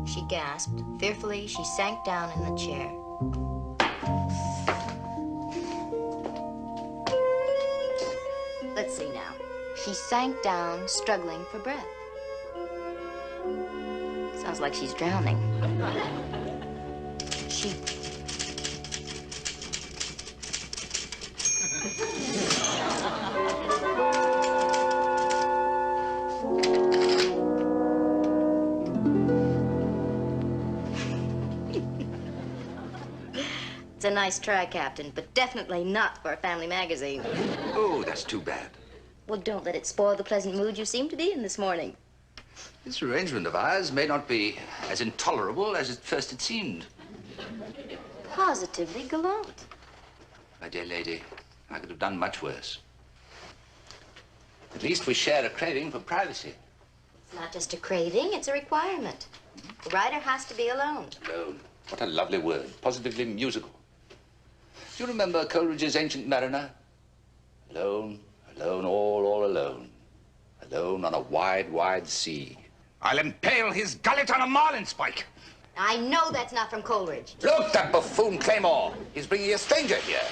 She gasped. Fearfully, she sank down in the chair. Let's see now. She sank down, struggling for breath. Sounds like she's drowning. She... It's a nice try, Captain, but definitely not for a family magazine. Oh, that's too bad. Well, don't let it spoil the pleasant mood you seem to be in this morning. This arrangement of ours may not be as intolerable as at first it seemed. Positively gallant. My dear lady, I could have done much worse. At least we share a craving for privacy. It's not just a craving, it's a requirement. The writer has to be alone. Alone. What a lovely word. Positively musical. Do you remember Coleridge's Ancient Mariner? Alone, alone, all alone. Alone on a wide, wide sea. I'll impale his gullet on a marlinspike. I know that's not from Coleridge. Look, that buffoon Claymore. He's bringing a stranger here.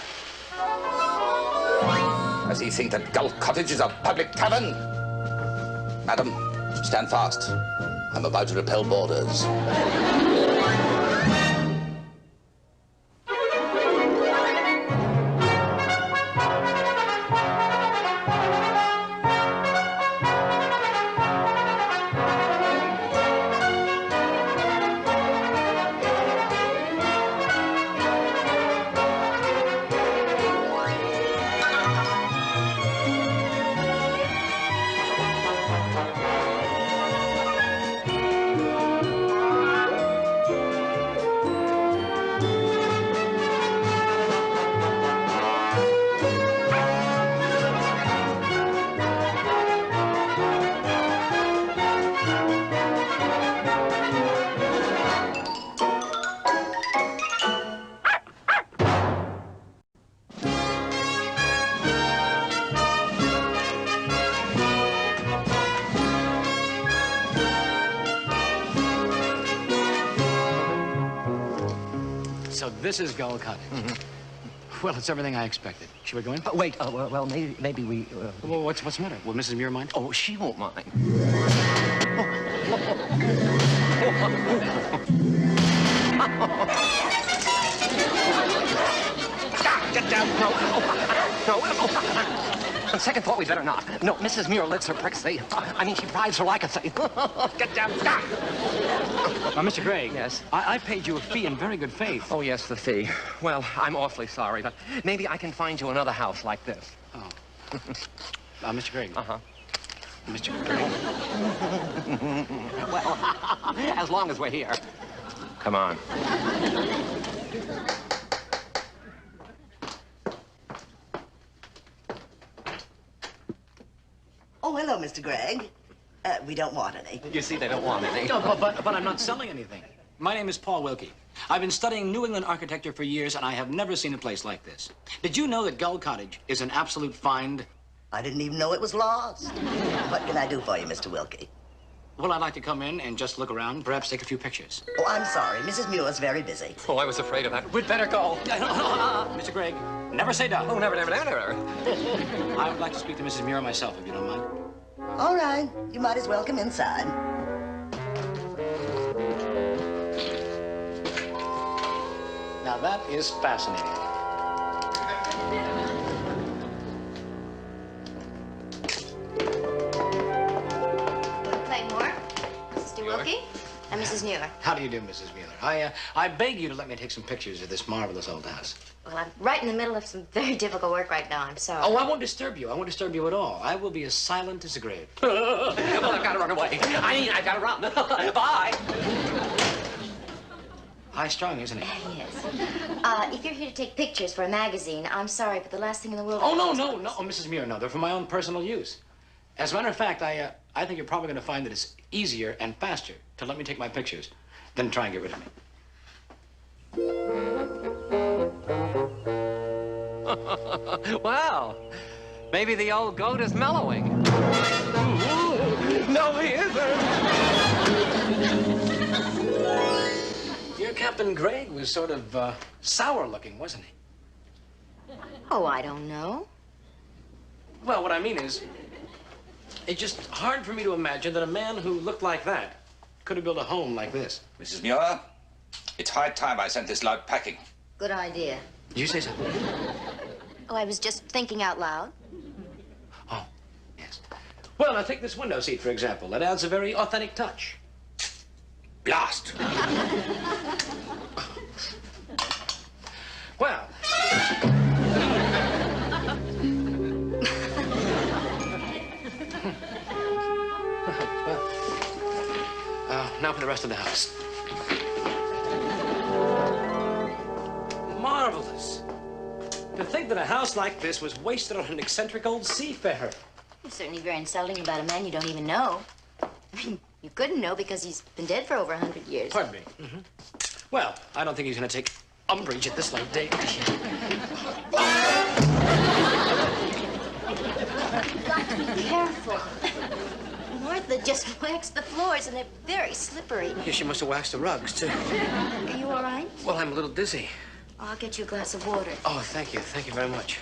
Does he think that Gull Cottage is a public tavern? Madam, stand fast. I'm about to repel boarders. So this is Gull Cottage. Well, it's everything I expected. Should we go in? Wait, well, maybe we... Well, what's the matter? Will Mrs. Muir mind? Oh, she won't mind. Get down. No. On second thought, we better not. No, Mrs. Muir lets her pricksy. I mean, she rides her like a thing. Get down. Stop. Now, Mr. Gregg. Yes? I paid you a fee in very good faith. Oh, yes, the fee. Well, I'm awfully sorry, but maybe I can find you another house like this. Oh. Mr. Gregg. Uh-huh. Mr. Gregg. Well, as long as we're here. Come on. Oh, hello, Mr. Gregg. We don't want any. You see, they don't want any. No, but I'm not selling anything. My name is Paul Wilkie. I've been studying New England architecture for years, and I have never seen a place like this. Did you know that Gull Cottage is an absolute find? I didn't even know it was lost. What can I do for you, Mr. Wilkie? Well, I'd like to come in and just look around, perhaps take a few pictures. Oh, I'm sorry. Mrs. Muir's very busy. Oh, I was afraid of that. We'd better go. Mr. Gregg, never say die. Oh, never. I would like to speak to Mrs. Muir myself, if you don't mind. All right. You might as well come inside. Now, that is fascinating. Claymore, Mr. Wilkie, and Mrs. Muir. How do you do, Mrs. Muir? I beg you to let me take some pictures of this marvelous old house. Well, I'm right in the middle of some very difficult work right now. I'm sorry. Oh, I won't disturb you. I won't disturb you at all. I will be as silent as the grave. Well, I've got to run away. I've got to run. Bye. High strung, isn't it? Yes. If you're here to take pictures for a magazine, I'm sorry, but the last thing in the world... Oh, no. Oh, Mrs. Muir, no. They're for my own personal use. As a matter of fact, I think you're probably going to find that it's easier and faster to let me take my pictures than try and get rid of me. Well, maybe the old goat is mellowing. No, he isn't. Captain Gregg was sort of sour looking, wasn't he? Oh, I don't know. Well, what I mean is, it's just hard for me to imagine that a man who looked like that could have built a home like this. Mrs. Muir, it's high time I sent this lot packing. Good idea. Did you say something? Oh, I was just thinking out loud. Oh, yes. Well, now take this window seat, for example. It adds a very authentic touch. Blast! Well. Now for the rest of the house. Marvelous. To think that a house like this was wasted on an eccentric old seafarer. It's certainly very insulting about a man you don't even know. I mean, you couldn't know because he's been dead for over 100 years. Pardon me. Mm-hmm. Well, I don't think he's going to take umbrage at this late date. You've got to be careful. Martha just waxed the floors, and they're very slippery. Yeah, she must have waxed the rugs, too. Are you all right? Well, I'm a little dizzy. I'll get you a glass of water. Oh, thank you. Thank you very much.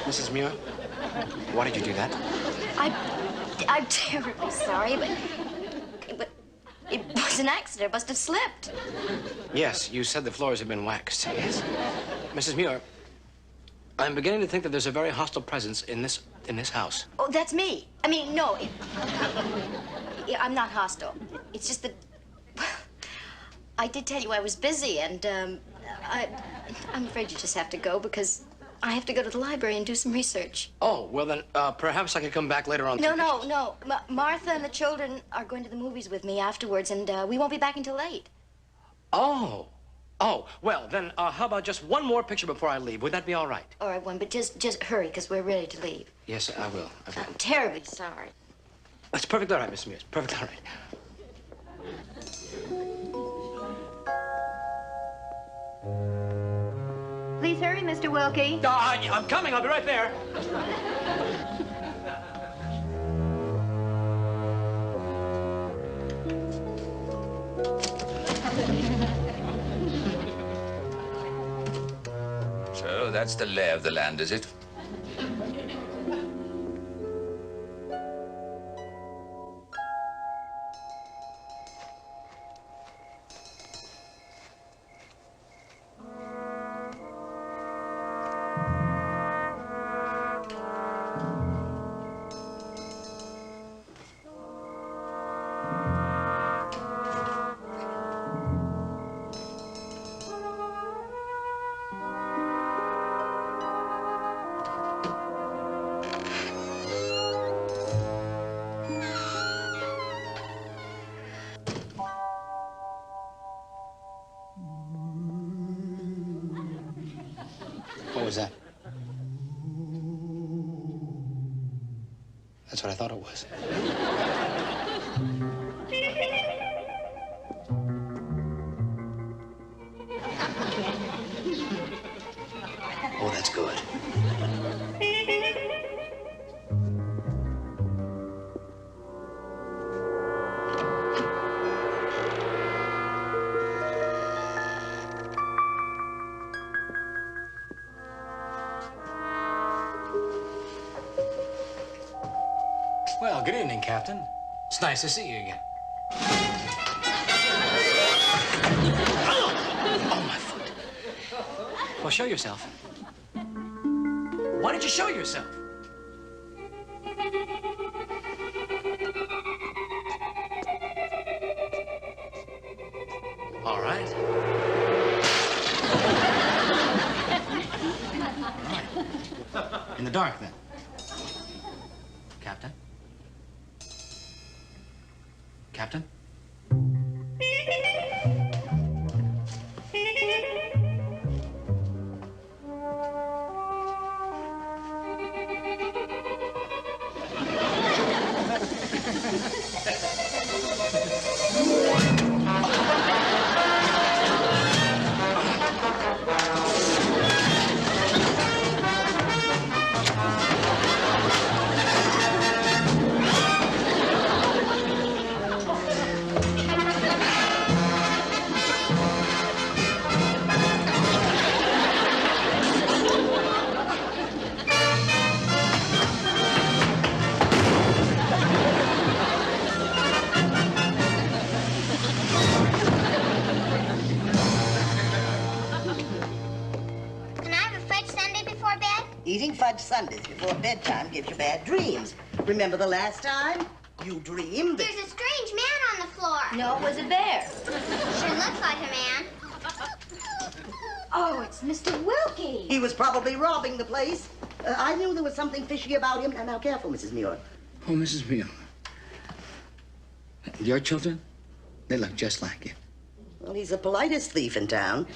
Mrs. Muir, why did you do that? I'm terribly sorry, but it was an accident. It must have slipped. Yes, you said the floors had been waxed. Yes. Mrs. Muir, I'm beginning to think that there's a very hostile presence in this house. Oh, that's me. I mean, no. I'm not hostile. It's just that I did tell you I was busy, and I'm afraid you just have to go because I have to go to the library and do some research. Oh, well then, perhaps I could come back later on. No. Martha and the children are going to the movies with me afterwards, and we won't be back until late. Oh, well then, how about just one more picture before I leave? Would that be all right? All right, but just hurry, because we're ready to leave. Yes, I will. I'm terribly sorry. That's perfectly all right, Miss Muir. Perfectly all right. Please hurry, Mr. Wilkie. I'm coming. I'll be right there. So that's the lay of the land, is it? What was that? That's what I thought it was. Oh, that's good. Well, good evening, Captain. It's nice to see you again. Oh, my foot. Well, show yourself. Why don't you show yourself? All right. All right. In the dark, then. Captain? Captain? Eating fudge sundaes before bedtime gives you bad dreams. Remember the last time? You dreamed. There's a strange man on the floor. No, it was a bear. Sure looks like a man. Oh, it's Mr. Wilkie. He was probably robbing the place. I knew there was something fishy about him. Now, careful, Mrs. Muir. Oh, Mrs. Muir. Your children? They look just like you. Well, he's the politest thief in town.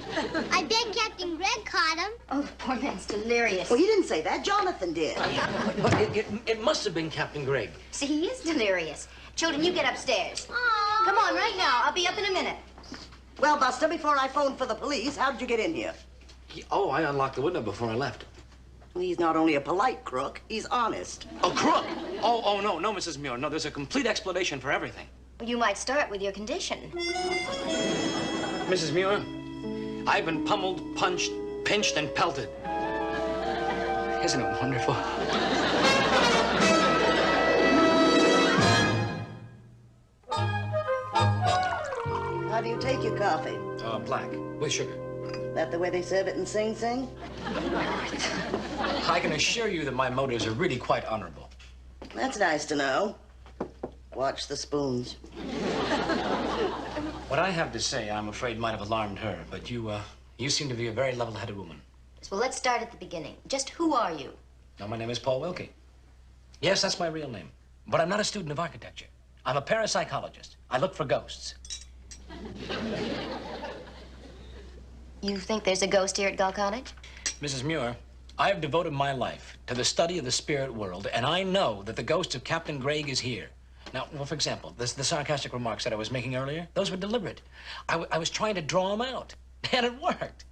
I bet Captain Greg caught him. Oh, the poor man's delirious. Well, he didn't say that. Jonathan did. But it must have been Captain Greg. See, he is delirious. Children, you get upstairs. Aw. Come on, right now. I'll be up in a minute. Well, Buster, before I phoned for the police, how did you get in here? Oh, I unlocked the window before I left. He's not only a polite crook, he's honest. A crook? Oh, no, Mrs. Muir. No, there's a complete explanation for everything. You might start with your condition. Mrs. Muir, I've been pummeled, punched, pinched, and pelted. Isn't it wonderful? How do you take your coffee? Black, with sugar. That the way they serve it in Sing Sing? I can assure you that my motives are really quite honorable. That's nice to know. Watch the spoons. What I have to say, I'm afraid, might have alarmed her, but you seem to be a very level-headed woman. Well, let's start at the beginning. Just who are you? No, my name is Paul Wilkie. Yes, that's my real name. But I'm not a student of architecture. I'm a parapsychologist. I look for ghosts. You think there's a ghost here at Gull Cottage? Mrs. Muir, I have devoted my life to the study of the spirit world, and I know that the ghost of Captain Greg is here. Now, well, for example, the sarcastic remarks that I was making earlier, those were deliberate. I was trying to draw them out, and it worked.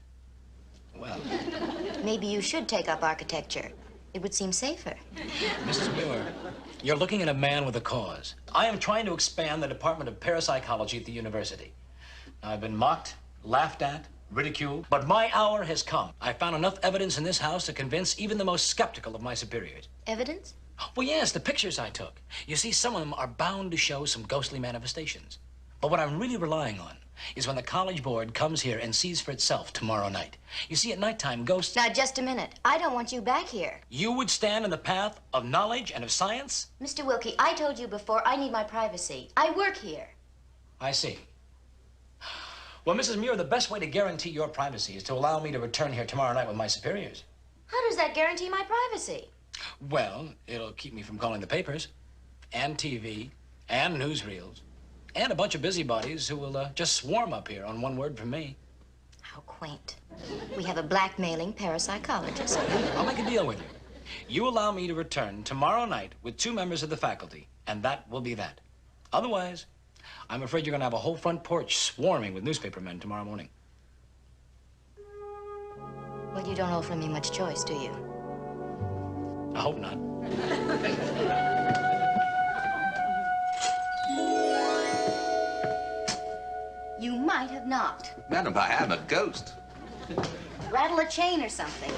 Well, Maybe you should take up architecture. It would seem safer. Mrs. Muir, you're looking at a man with a cause. I am trying to expand the Department of Parapsychology at the university. Now, I've been mocked, laughed at, ridiculed, but my hour has come. I found enough evidence in this house to convince even the most skeptical of my superiors. Evidence? Well, yes, the pictures I took. You see, some of them are bound to show some ghostly manifestations. But what I'm really relying on is when the college board comes here and sees for itself tomorrow night. You see, at nighttime, ghosts... Now, just a minute. I don't want you back here. You would stand in the path of knowledge and of science? Mr. Wilkie, I told you before, I need my privacy. I work here. I see. Well, Mrs. Muir, the best way to guarantee your privacy is to allow me to return here tomorrow night with my superiors. How does that guarantee my privacy? Well, it'll keep me from calling the papers, and TV, and newsreels, and a bunch of busybodies who will just swarm up here on one word from me. How quaint. We have a blackmailing parapsychologist. I'll make a deal with you. You allow me to return tomorrow night with 2 members of the faculty, and that will be that. Otherwise, I'm afraid you're going to have a whole front porch swarming with newspaper men tomorrow morning. Well, you don't offer me much choice, do you? I hope not. You might have knocked. Madam, I am a ghost. Rattle a chain or something.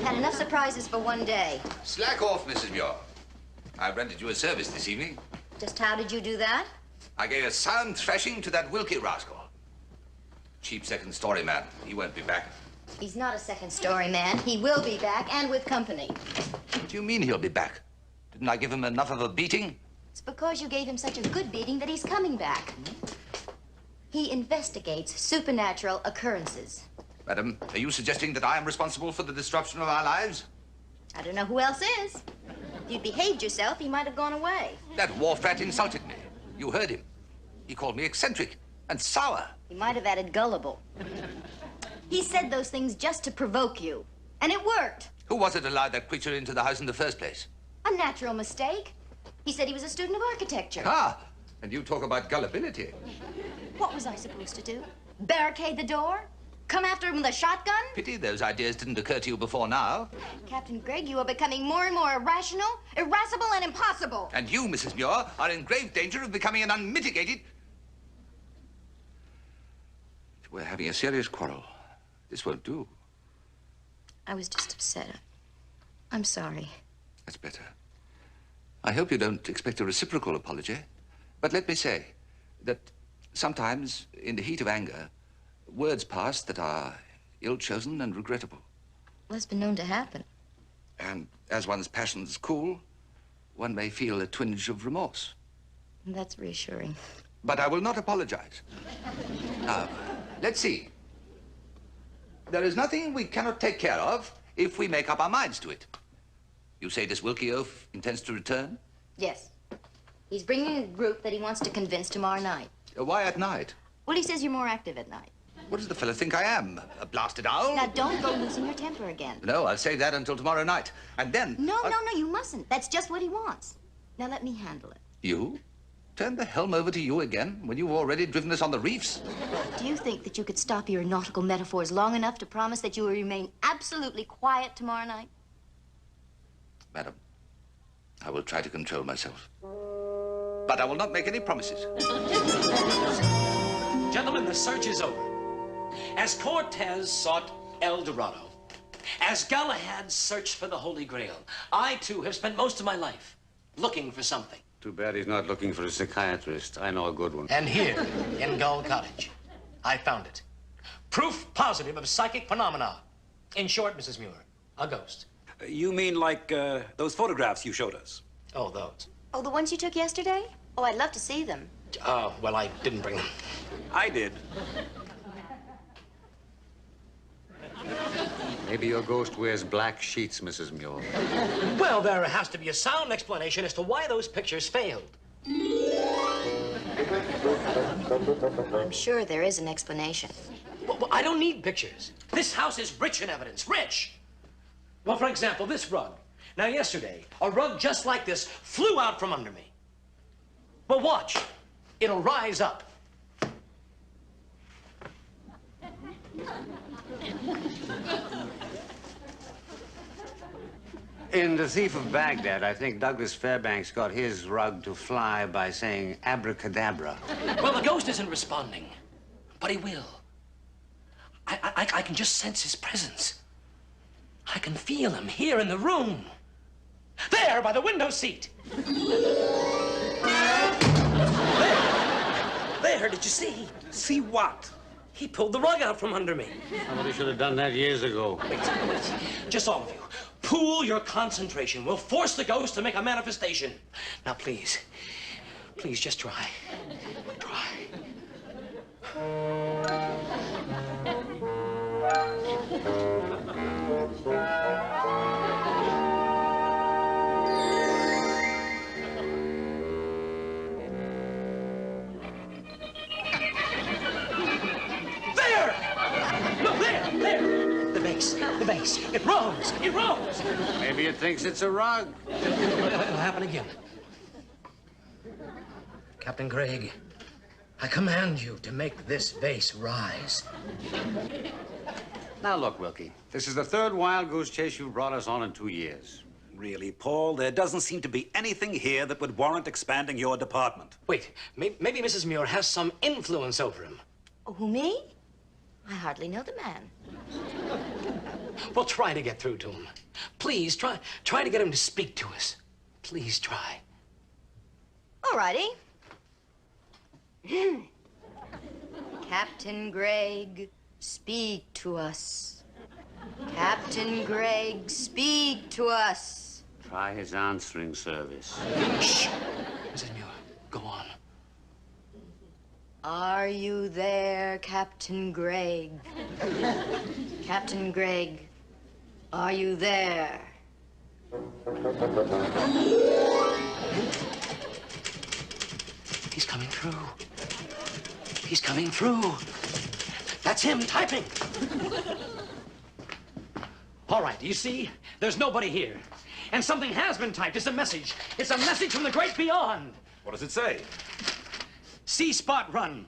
Had enough surprises for one day. Slack off, Mrs. Muir. I rendered you a service this evening. Just how did you do that? I gave a sound thrashing to that Wilkie rascal. Cheap second-story man. He won't be back. He's not a second-story man. He will be back, and with company. What do you mean he'll be back? Didn't I give him enough of a beating? It's because you gave him such a good beating that he's coming back. He investigates supernatural occurrences. Madam, are you suggesting that I am responsible for the disruption of our lives? I don't know who else is. If you'd behaved yourself, he might have gone away. That wharf rat insulted me. You heard him. He called me eccentric and sour. He might have added gullible. He said those things just to provoke you. And it worked. Who was it allowed that creature into the house in the first place? A natural mistake. He said he was a student of architecture. Ah, and you talk about gullibility. What was I supposed to do? Barricade the door? Come after him with a shotgun? Pity those ideas didn't occur to you before now. Captain Greg, you are becoming more and more irrational, irascible, and impossible. And you, Mrs. Muir, are in grave danger of becoming an unmitigated... We're having a serious quarrel. This won't do. I was just upset. I'm sorry. That's better. I hope you don't expect a reciprocal apology. But let me say that sometimes, in the heat of anger, words pass that are ill-chosen and regrettable. Well, it's been known to happen. And as one's passions cool, one may feel a twinge of remorse. That's reassuring. But I will not apologize. Now, let's see. There is nothing we cannot take care of if we make up our minds to it. You say this Wilkie oaf intends to return? Yes. He's bringing a group that he wants to convince tomorrow night. Why at night? Well, he says you're more active at night. What does the fellow think I am? A blasted owl? Now, don't go losing your temper again. No, I'll save that until tomorrow night. And then... No, you mustn't. That's just what he wants. Now, let me handle it. You? Turn the helm over to you again when you've already driven us on the reefs? Do you think that you could stop your nautical metaphors long enough to promise that you will remain absolutely quiet tomorrow night? Madam, I will try to control myself. But I will not make any promises. Gentlemen, the search is over. As Cortez sought El Dorado, as Galahad searched for the Holy Grail, I, too, have spent most of my life looking for something. Too bad he's not looking for a psychiatrist. I know a good one. And here, in Gull Cottage, I found it. Proof positive of psychic phenomena. In short, Mrs. Muir, a ghost. You mean like those photographs you showed us? Oh, those. Oh, the ones you took yesterday? Oh, I'd love to see them. Well, I didn't bring them. I did. Maybe your ghost wears black sheets, Mrs. Muir. Well, there has to be a sound explanation as to why those pictures failed. I'm sure there is an explanation. Well, I don't need pictures. This house is rich in evidence, rich. Well, for example, this rug. Now, yesterday, a rug just like this flew out from under me. Well, watch. It'll rise up. In The Thief of Baghdad, I think Douglas Fairbanks got his rug to fly by saying abracadabra. Well, the ghost isn't responding, but he will. I can just sense his presence. I can feel him here in the room. There, by the window seat. There, did you see? See what? He pulled the rug out from under me. Somebody should have done that years ago. Wait, just all of you. Pool your concentration. We'll force the ghost to make a manifestation. Now, please, just try. Try. The vase. It rose. Maybe it thinks it's a rug. It'll happen again. Captain Craig, I command you to make this vase rise. Now, look, Wilkie. This is the third wild goose chase you've brought us on in 2 years. Really, Paul, there doesn't seem to be anything here that would warrant expanding your department. Wait, maybe Mrs. Muir has some influence over him. Oh, who, me? I hardly know the man. Well, try to get through to him. Please, try to get him to speak to us. Please try. All righty. Captain Gregg, speak to us. Captain Gregg, speak to us. Try his answering service. Shh. Mrs. Muir, go on. Are you there, Captain Gregg? Captain Gregg, are you there? He's coming through. He's coming through. That's him typing. All right, you see? There's nobody here. And something has been typed. It's a message. It's a message from the great beyond. What does it say? See spot run.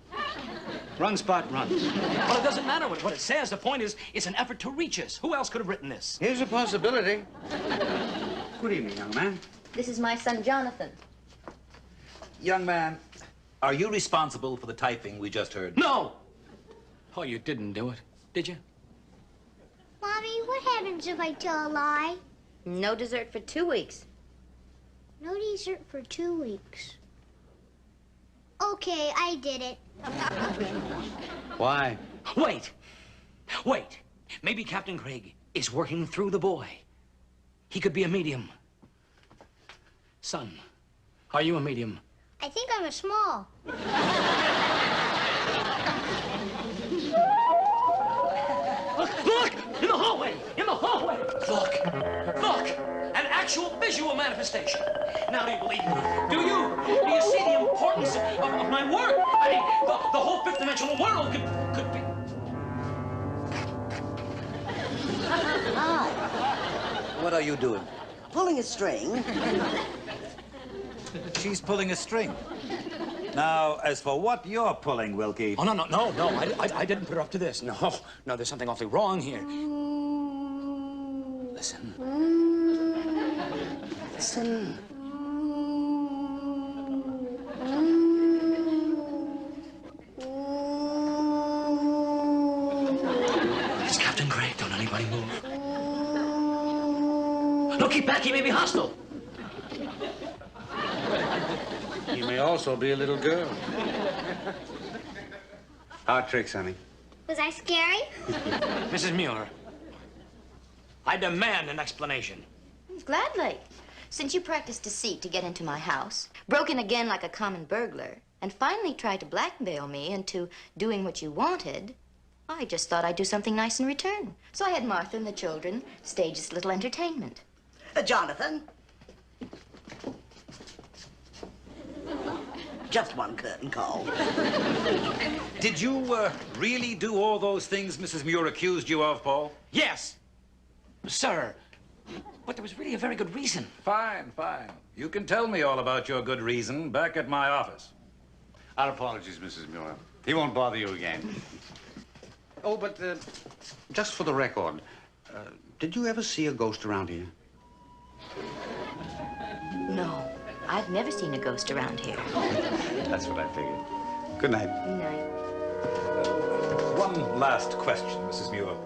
Run spot run. Well, it doesn't matter what it says. The point is, it's an effort to reach us. Who else could have written this? Here's a possibility. Good evening, young man. This is my son, Jonathan. Young man, are you responsible for the typing we just heard? No! Oh, you didn't do it, did you? Mommy, what happens if I tell a lie? No dessert for 2 weeks. No dessert for 2 weeks. Okay, I did it. Why? Wait. Maybe Captain Craig is working through the boy. He could be a medium. Son, are you a medium? I think I'm a small. Look! In the hallway! In the hallway! Look! Look! An actual visual manifestation. Now, do you believe me? Do you? Do you see the importance of my work? I mean, the whole fifth-dimensional world could be... Hi. What are you doing? Pulling a string. She's pulling a string. Now, as for what you're pulling, Wilkie... Oh, no. I didn't put her up to this. No, there's something awfully wrong here. Listen. Listen. It's Captain Gregg. Don't anybody move. No, keep back. He may be hostile. He may also be a little girl. Hard tricks, honey. Was I scary? Mrs. Muir, I demand an explanation. Gladly. Since you practiced deceit to get into my house, broke in again like a common burglar, and finally tried to blackmail me into doing what you wanted, I just thought I'd do something nice in return. So I had Martha and the children stage this little entertainment. Jonathan. Just one curtain call. Did you really do all those things Mrs. Muir accused you of, Paul? Yes, sir. But there was really a very good reason. Fine. You can tell me all about your good reason back at my office. Our apologies, Mrs. Muir. He won't bother you again. Oh, but just for the record, did you ever see a ghost around here? No, I've never seen a ghost around here. That's what I figured. Good night. Good night. One last question, Mrs. Muir.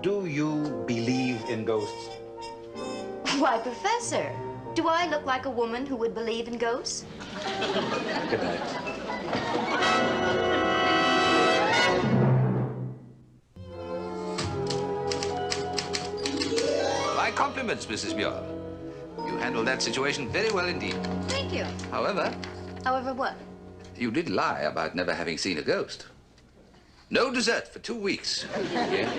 Do you believe in ghosts? Why, Professor, do I look like a woman who would believe in ghosts? Good night. My compliments, Mrs. Muir. You handled that situation very well indeed. Thank you. However, However, what? you did lie about never having seen a ghost. No dessert for 2 weeks. Yeah?